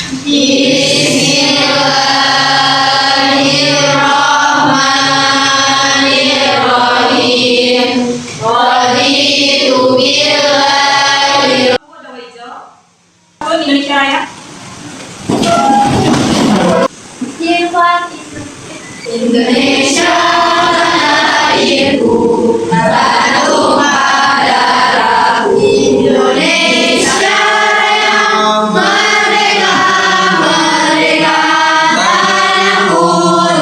Bismillahirrahmanirrahim. Raditu billahi. Indonesia Raya. Indonesia tanah airku, tanah tumpah darahku. Indonesia yang merdeka, merdeka, tanahku,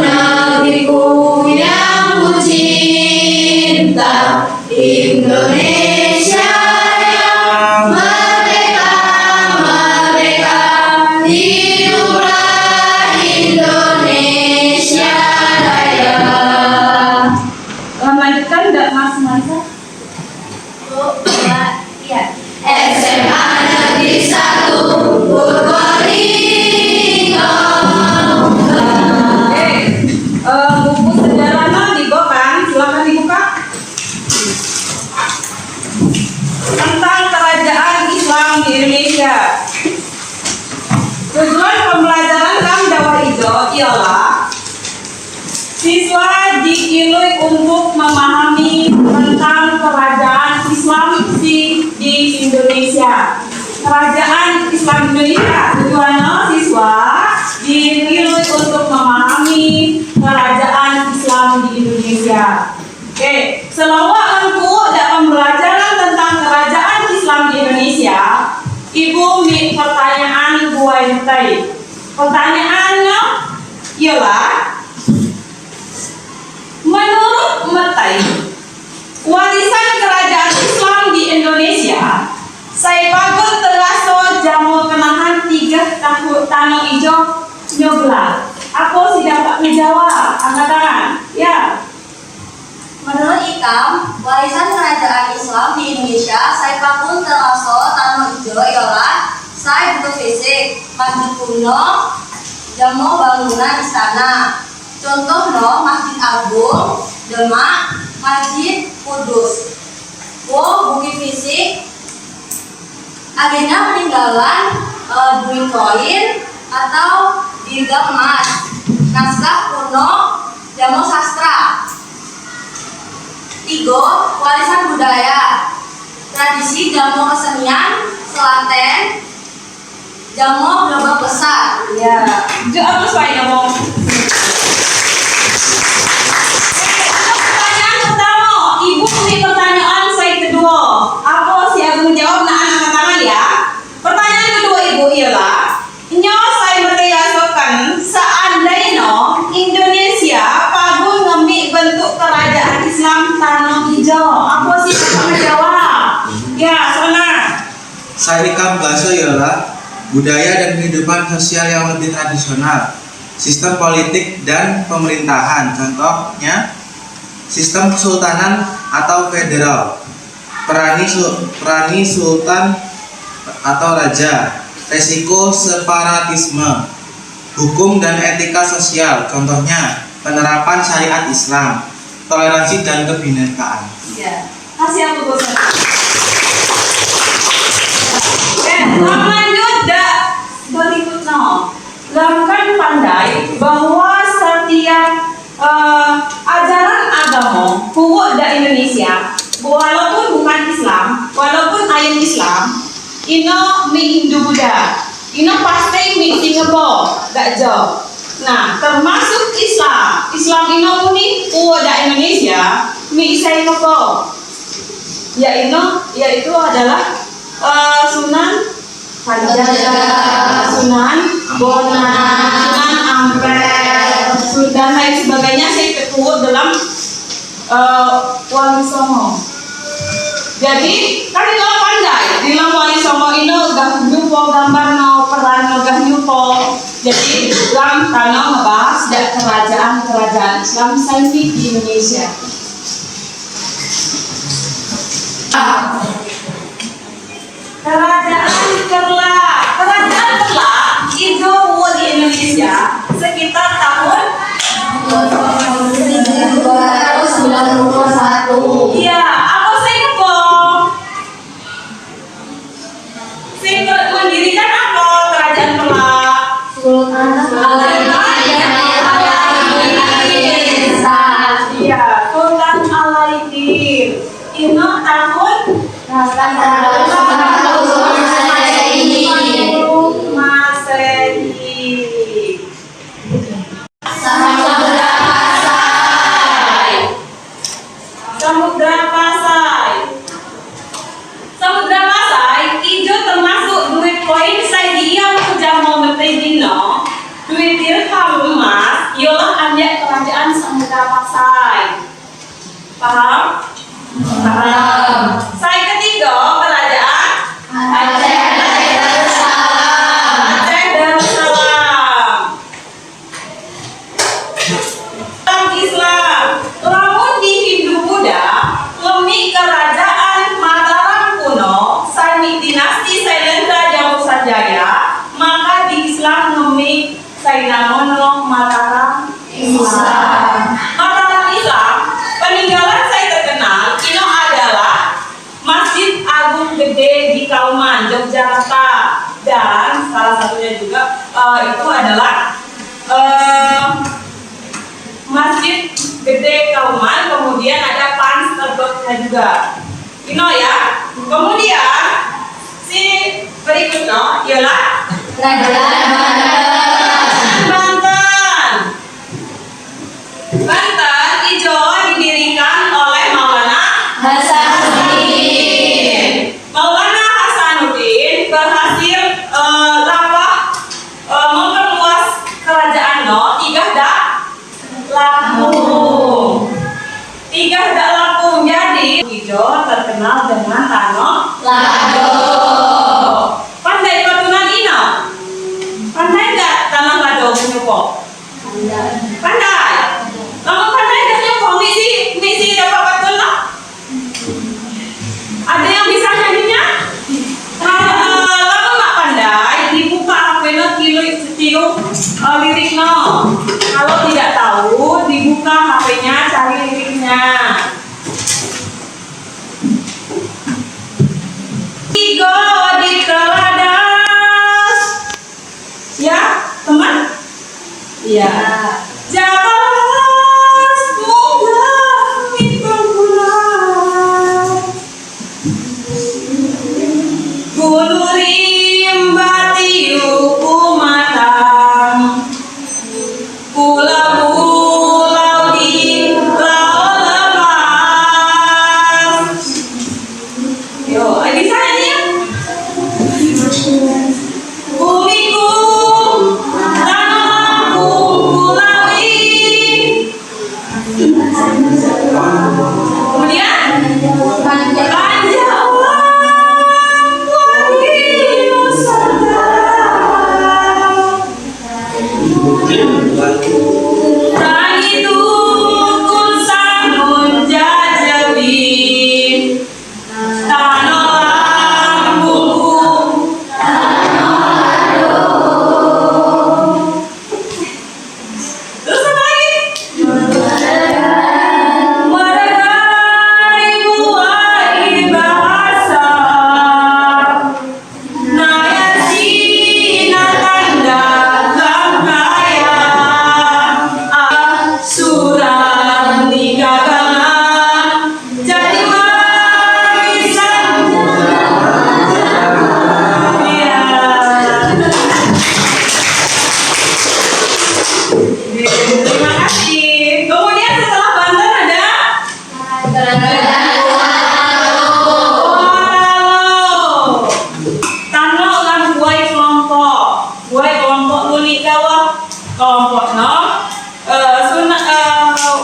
negeriku yang ku cinta. Indonesia yang merdeka, merdeka, hiduplah Indonesia Raya. Lanjutkan enggak Mas Marisa? Iya. SMA Negeri 1 Purbalingga. Buku sejarahnya digo kan? Silakan dibuka. Tentang kerajaan Islam di Indonesia. Tujuan pembelajaran dalam dakwah hijau ialah siswa diilui untuk memahami tentang kerajaan Islam di Indonesia. Kerajaan Islam Indonesia, tujuannya siswa diilui untuk memahami kerajaan Islam di Indonesia. Oke, selama engkau dalam pembelajaran tentang kerajaan Islam di Indonesia, Ibu mi pertanyaan buai tadi. Pertanyaannya ialah, menurut Metai, warisan kerajaan Islam di Indonesia, saya pagut teraso jamu kenahan 3 tahun tanah hijau nyobla. Aku tidak dapat menjawab. Angkat tangan. Ya. Menurut Ikam, warisan kerajaan Islam di Indonesia, saya pakun teraso tanah hijau ialah saya buku fisik, masjid kuno, jamu bangunan istana. Contohnya Masjid Agung, Demak, Masjid Kudus. Bukit fisik, agenda peninggalan duit koin atau dirga emas, naskah kuno, jamu sastra. 3. Warisan budaya, tradisi jamu kesenian, selaten, jamu gerobak besar. Ya. Jawab apa saya ngomong? Pertanyaan pertama, Ibu punya pertanyaan saya kedua. Apa si Agung jawab? Nah, angkat tangan ya. Pertanyaan kedua Ibu ialah, saya merayakan seandainya Indonesia pagun ngambil bentuk kerajaan Islam tanah hijau. Apa sih yang menjawab? Ya, sana. Saya Ikam Gaso ialah budaya dan kehidupan sosial yang lebih tradisional, sistem politik dan pemerintahan, contohnya sistem kesultanan atau federal, perani sultan atau raja, resiko separatisme, hukum dan etika sosial, contohnya penerapan syariat Islam, toleransi dan kebinekaan. Ya, kasih aku bosan. Lanjut berikutnya. Langkan pandai bahwa setiap ajaran agama kuat di Indonesia, walaupun bukan Islam, walaupun ayat Islam, ino mi Hindu Buddha, ino pasti mi Singapura, gak jauh. Nah, termasuk Islam. Islam ino muni kuat di Indonesia, mi Singapura. Yaitu adalah Sunan Kalijaga, Sunan Bonang, Sunan Ampel, dan lain sebagainya. Saya ketua dalam Wali Songo. Jadi kan itu pandai di dalam Wali Songo ini gak nyupo gambar no peran no gak nyupo. Jadi dalam tanah ngebahas dan kerajaan Islam saintik di Indonesia. Kerajaan Kerla itu di Indonesia sekitar tahun 1291. Iya, apa sing mendirikan apa kerajaan Kerla? Iya, Sultan Alaidin. Ini tahun Masehi. Samudra Pasai. Samudra Pasai ijo termasuk duit koin saya dia kerja mau dino. Duit dirham emas ialah anjak kerajaan Samudra Pasai. Paham? Paham. Saya ketiga kerajaan Aceh Darussalam. Dalam Islam, lamun di Hindu Buddha, lemik kerajaan Mataram kuno, sanik dinasti Sailendra Jambu Sanjaya, maka di Islam lemik Sainamono Mataram Islam. Mataram Islam, peninggalan saya terkenal, ini adalah Masjid Agung Gede di Kauman, Yogyakarta, dan salah satunya juga itu adalah Masjid Gede Kauman, kemudian ada Pans Terbeknya juga. Ino ya. Kemudian si berikutnya ialah Banten. Banten ijo didirikan oleh Maulana Hasanuddin. Maulana Hasanuddin berhasil memperluas kerajaan tiga dak Lampung. Jadi hijau terkenal dengan Tanah Lado. Pandai patunan ino? Pandai nggak Tanah Lado menyopo? Pandai. Kamu pandai nggak nyopo? Misi dapat patunan? Ada yang bisa nyanyinya? Kamu nggak pandai, dibuka HP-nya tiup liriknya. Kalau tidak tahu, dibuka HP-nya, cari liriknya. Tiga di teladas. Ya, teman? Ya. Jabat munggah hitung bulan. Gulurim batiu kumatang. Pulau-pulau di laut lepas. Yo, bisa nyanyi? Bumiku, tanahku, pulaui. Kemudian Panjawa, wangi Nusantara. Rani tukun sangun jajawi. Tanah Lampungku. Terus apa lagi? Meregai buai bahasa. Naya Cina tanda gangkaya. Surat nikah jadi warisan. Ya. Terima kasih. Kemudian setelah Banten ada Walau. Tanah ulang buai kelompok. Buai kelompok luni kawah kelompok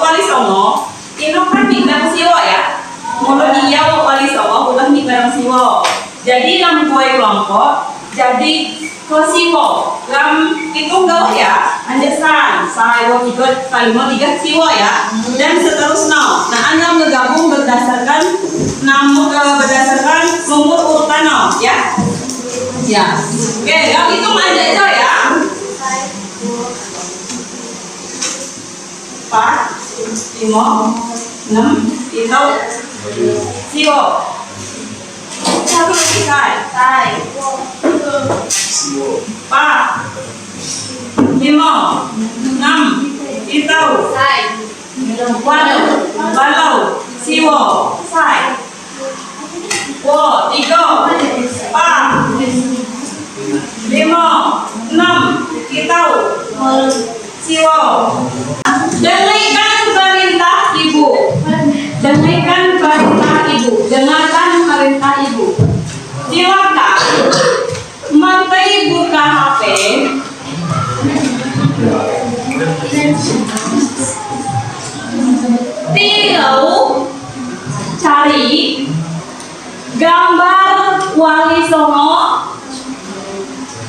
Wali Songo. Ini kan di barang siwa ya. Mula dia Wali Songo ulah di barang siwa. Jadi lam buai kelompok jadi ke siwa. Lam itu gaul ya. Anjesan saya tiga kalimat tiga siwa ya. Dan seterusnya. Nah, Anda menggabung berdasarkan berdasarkan nomor urutan ya. Ya. Oke, yang itu aja ya. 4, 5, 6, 7, siwo. Satu lagi, sai. 4, Walau, siwo, sai. Wo, 3, 4, 5, 6, kitau, siwo. Dengarkan perintah ibu. Dengarkan perintah ibu. Dengarkan perintah ibu. Silakan Matei buka HP. Tilau cari gambar Wali Songo.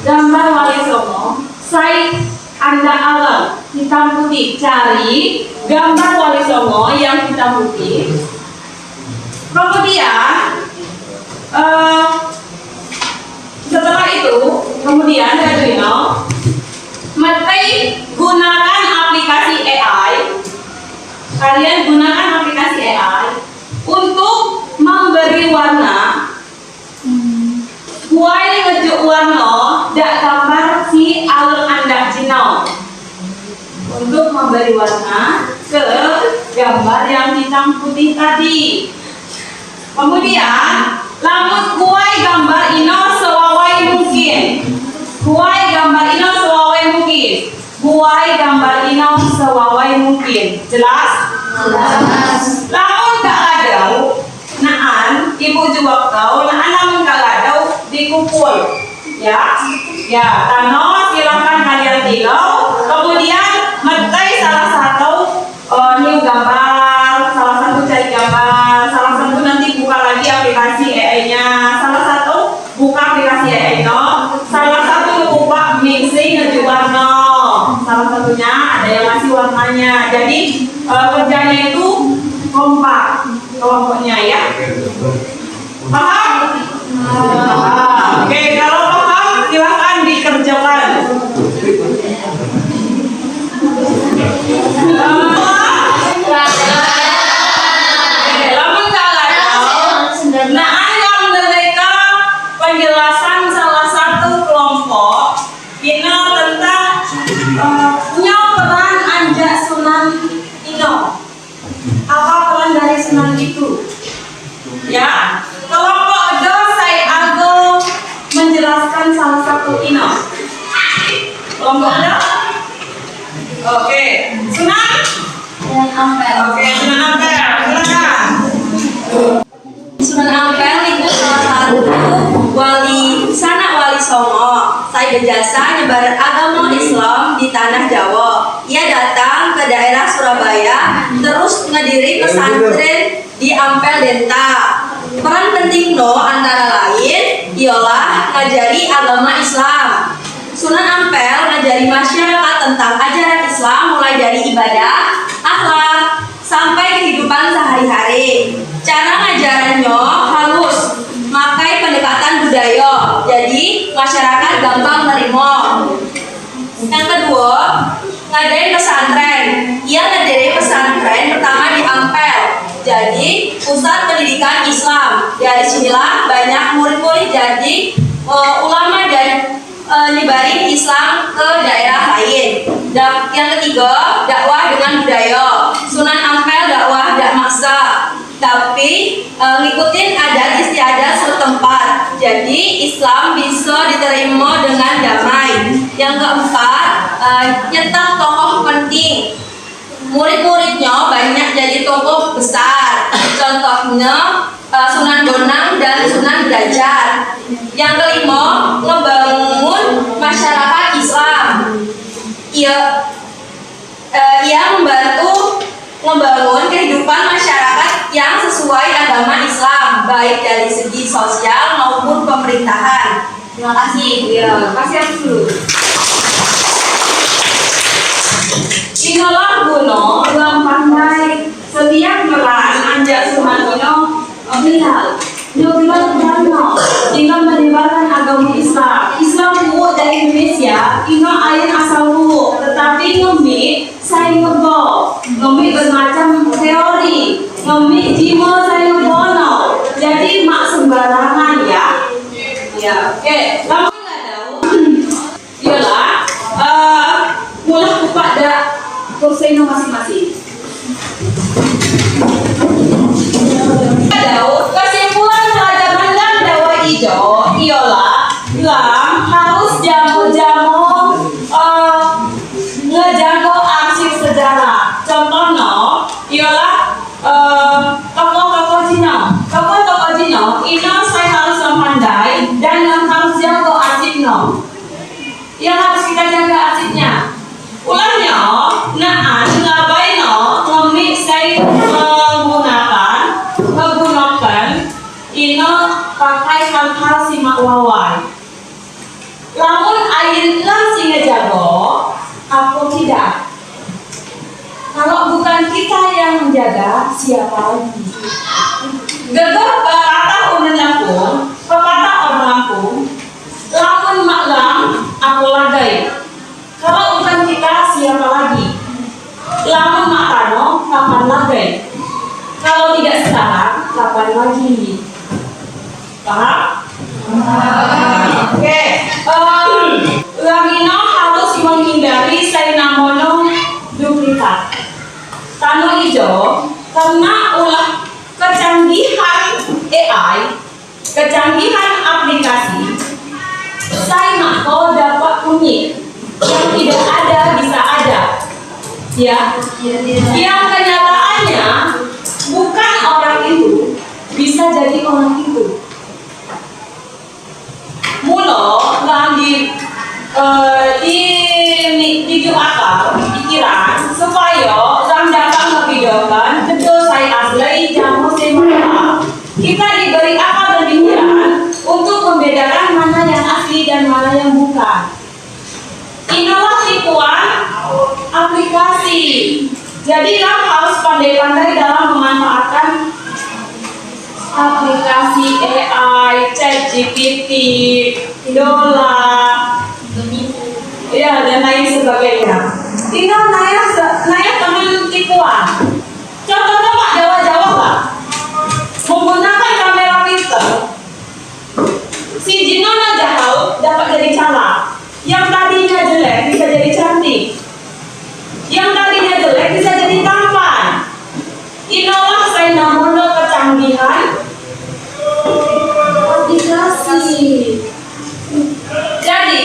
Gambar Wali Songo. Saya Anda alam hitam putih. Cari gambar Wali Songo yang hitam putih. Kemudian setelah itu, kemudian Arduino Matei gunakan aplikasi AI. Kalian gunakan aplikasi AI untuk memberi warna. Kuai ngejuk warna dak gambar si alam Anda Cino. Untuk memberi warna ke gambar yang hitam putih tadi. Kemudian lamun kuai gambar ino sewawai mungkin. Kuai gambar ino sewawai mungkin. Kuai gambar ino sewawai mungkin. Jelas? Jelas. Lamun gak ada, naan ibu jawab kau, naan lamun gak ada dikumpul. Ya, ya. Tano silakan kalian tilau. Kemudian metai salah satu new gambar, salah satu cari gambar, salah satu nanti buka lagi aplikasi AI-nya, salah satu buka aplikasi AI-nya, salah satu buka mixing dan warna, salah satunya ada yang ngasih warnanya. Jadi kerjanya itu kompak kelompoknya ya. Paham? Oke, kalau paham silakan dikerjakan. Penjelasan salah satu kelompok Ino tentang peran anjak Sunan Ino. Apa peran dari Sunan itu? Ya, kelompok do saya ago menjelaskan salah satu Ino. Kelompok do? Oke, Sunan Ampel. Oke, Sunan Ampel, silakan. Sunan Ampel itu salah satu wali Songo. Saya berjasa nyebar agama Islam di tanah Jawa. Ia datang ke daerah Surabaya, terus ngediri pesantren di Ampel Denta. Peran penting antara lain ialah ngajari agama Islam. Sunan Ampel ngajari masyarakat tentang ajaran Islam mulai dari ibadah, akhlak, sampai kehidupan sehari-hari. Cara ngajarannya halus, makai pendekatan budaya, jadi masyarakat gampang nerima. Yang kedua, ngadain pesantren. Ia ngadain pesantren pertama di Ampel, jadi pusat pendidikan Islam. Dari sinilah banyak murid-murid jadi ulama dan nyebarin Islam ke daerah lain. Yang ketiga, dakwah dengan budaya. Sunan Ampel dakwah dak maksa, tapi ngikutin adat istiadat setempat. Jadi Islam bisa diterima dengan damai. Yang keempat, nyetak tokoh penting. Murid-muridnya banyak jadi tokoh besar. Contohnya Sunan Bonang dan Sunan Derajat. Yang kelima, ngebangun masyarakat Islam. Ia membantu membangun kehidupan masyarakat yang sesuai agama Islam, baik dari segi sosial maupun pemerintahan. Terima kasih. Ya, kasih aku dulu. Inilah Guno yang pandai setiap peran anjak Sunan Ino Bilal. Bilal Karno tinggal menyebarkan agama Islam. Islam buat dari Indonesia, ino air asal buat, tetapi ngombe saya ngebo, ngombe bermacam teori, ngombe jimo saya bono. Jadi mak sembarangan ya. Ya, oke. Kamu nggak tahu? Ialah mulai kupak dak kursi masing-masing. jamu-jamu ngejago arsip sejarah. Contohnya ialah tokoh-tokoh Cina. Tokoh-tokoh Cina ini saya harus pandai dan yang harus jago arsipnya. Yang harus kita jaga arsipnya. Ulangnya, naan ngapain ngemik saya menggunakan ini pakai hal-hal simak wawai. Lamun ayin lang singa jago, aku tidak. Kalau bukan kita yang menjaga, siapa lagi? Gegar pepatah orang Lampung, lamun maklam, aku lagai. Kalau bukan kita, siapa lagi? Lamun makano, kapan lagi? Kalau tidak sekarang, kapan lagi? Paham? Oke. Lamino harus menghindari sainamono duplikat. Tano hijau, karena ulah kecanggihan AI, kecanggihan aplikasi, saya mau dapat unik yang tidak ada bisa ada, ya. Yang kenyataannya bukan orang itu bisa jadi orang itu. Mulo lang di akal pikiran supaya orang dapat membedakan betul saya asli jamu semua. Kita diberi akal dan pikiran untuk membedakan mana yang asli dan mana yang bukan. Inilah tipuan aplikasi. Jadi kamu harus pandai-pandai dalam memanfaatkan aplikasi AI, ChatGPT, Dola, ya dan lain sebagainya. Tinggal naya teman tipuan. Contohnya Pak Jawa lah, menggunakan kamera filter. Si Jinona jauh dapat jadi calak. Yang tadinya jelek bisa jadi cantik. Yang tadinya jelek bisa jadi tampan. Inilah saya namono kecanggihan aplikasi. Jadi,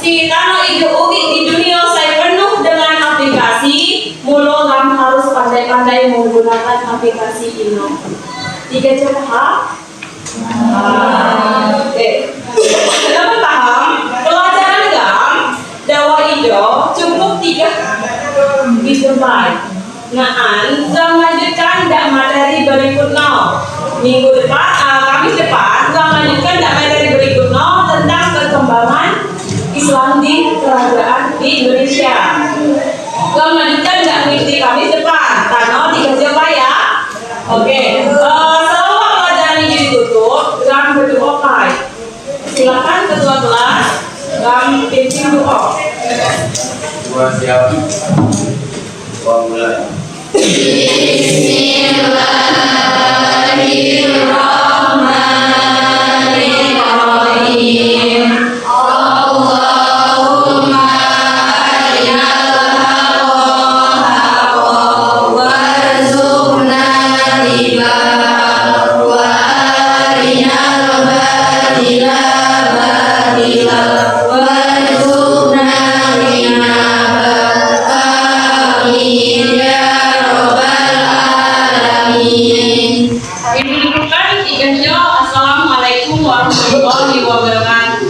si Tano Ijo Ugi di dunia saya penuh dengan aplikasi. Mulu lam harus pandai-pandai menggunakan aplikasi ini. Tiga cara. Oke. Kenapa paham? Pelajaran gam Dawa Ijo cukup 3 GB. Naan, lanjutkan dak materi berikutnya. Minggu depan, Kamis depan, lanjutkan dak materi berikutnya tentang perkembangan Islam di kerajaan di Indonesia. Lanjutkan dak minggu Kamis depan, Tano 3 jam ya. Oke. Selama pelajaran ini ditutup, ram berdoa pai. Silakan ketua kelas, ram pimpin doa. Dua siap. Mulai. Bismillahirrahmanirrahim. Allahumma arinal haqqa warzuqna ittiba'ahu wa arinal batila batila warzuqna ijtinaba. Amin ya rabbal alamin. Ini dudukkan 3 jam. Assalamualaikum warahmatullahi wabarakatuh.